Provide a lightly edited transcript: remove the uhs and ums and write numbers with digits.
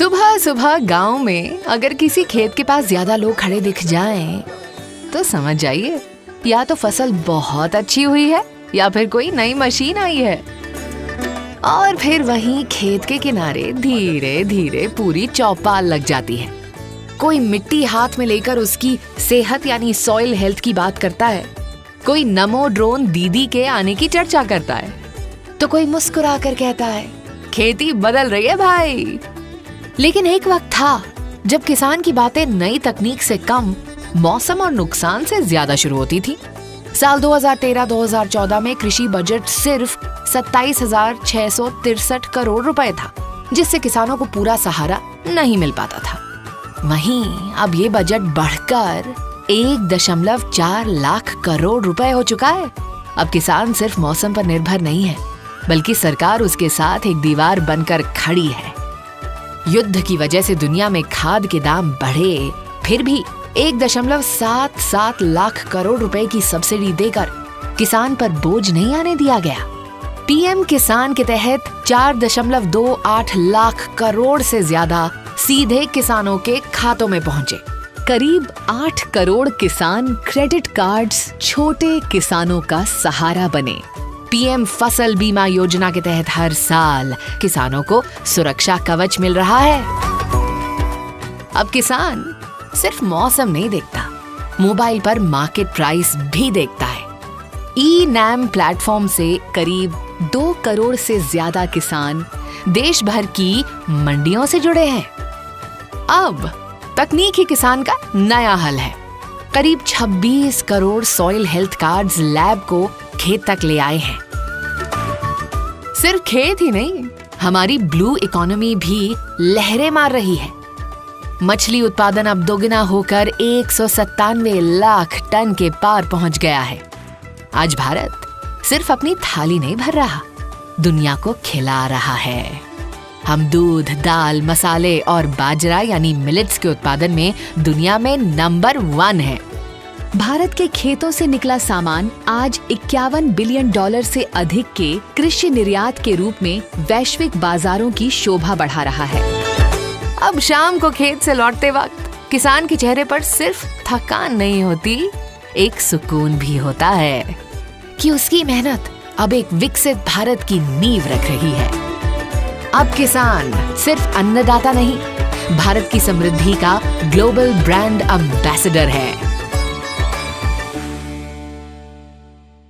सुबह सुबह गांव में अगर किसी खेत के पास ज्यादा लोग खड़े दिख जाएं, तो समझ जाइए या तो फसल बहुत अच्छी हुई है या फिर कोई नई मशीन आई है। और फिर वहीं खेत के किनारे धीरे धीरे पूरी चौपाल लग जाती है। कोई मिट्टी हाथ में लेकर उसकी सेहत यानी सॉइल हेल्थ की बात करता है, कोई नमो ड्रोन दीदी के आने की चर्चा करता है, तो कोई मुस्कुरा कर कहता है खेती बदल रही है भाई। लेकिन एक वक्त था जब किसान की बातें नई तकनीक से कम मौसम और नुकसान से ज्यादा शुरू होती थी। साल 2013-2014 में कृषि बजट सिर्फ 27,663 करोड़ रुपए था, जिससे किसानों को पूरा सहारा नहीं मिल पाता था। वहीं अब ये बजट बढ़कर 1.4 लाख करोड़ रुपए हो चुका है। अब किसान सिर्फ मौसम पर निर्भर नहीं है, बल्कि सरकार उसके साथ एक दीवार बनकर खड़ी है। युद्ध की वजह से दुनिया में खाद के दाम बढ़े, फिर भी 1.77 लाख करोड़ रुपए की सब्सिडी देकर किसान पर बोझ नहीं आने दिया गया। पीएम किसान के तहत 4.28 लाख करोड़ से ज्यादा सीधे किसानों के खातों में पहुंचे। करीब 8 करोड़ किसान क्रेडिट कार्ड्स छोटे किसानों का सहारा बने। पीएम फसल बीमा योजना के तहत हर साल किसानों को सुरक्षा कवच मिल रहा है। अब किसान सिर्फ मौसम नहीं देखता, मोबाइल पर मार्केट प्राइस भी देखता है। ई-नैम प्लेटफॉर्म से करीब 2 करोड़ से ज्यादा किसान देश भर की मंडियों से जुड़े हैं। अब तकनीक ही किसान का नया हल है। करीब 26 crore soil health cards lab को खेत तक ले आए हैं। सिर्फ खेत ही नहीं, हमारी ब्लू इकोनॉमी भी लहरें मार रही है। मछली उत्पादन अब दोगुना होकर 197 लाख टन के पार पहुंच गया है। आज भारत सिर्फ अपनी थाली नहीं भर रहा, दुनिया को खिला रहा है। हम दूध, दाल, मसाले और बाजरा यानी मिलेट्स के उत्पादन में दुनिया में नंबर 1 है। भारत के खेतों से निकला सामान आज $51 बिलियन से अधिक के कृषि निर्यात के रूप में वैश्विक बाजारों की शोभा बढ़ा रहा है। अब शाम को खेत से लौटते वक्त किसान के चेहरे पर सिर्फ थकान नहीं होती, एक सुकून भी होता है कि उसकी मेहनत अब एक विकसित भारत की नींव रख रही है। अब किसान सिर्फ अन्नदाता नहीं, भारत की समृद्धि का ग्लोबल ब्रांड एम्बेसडर है।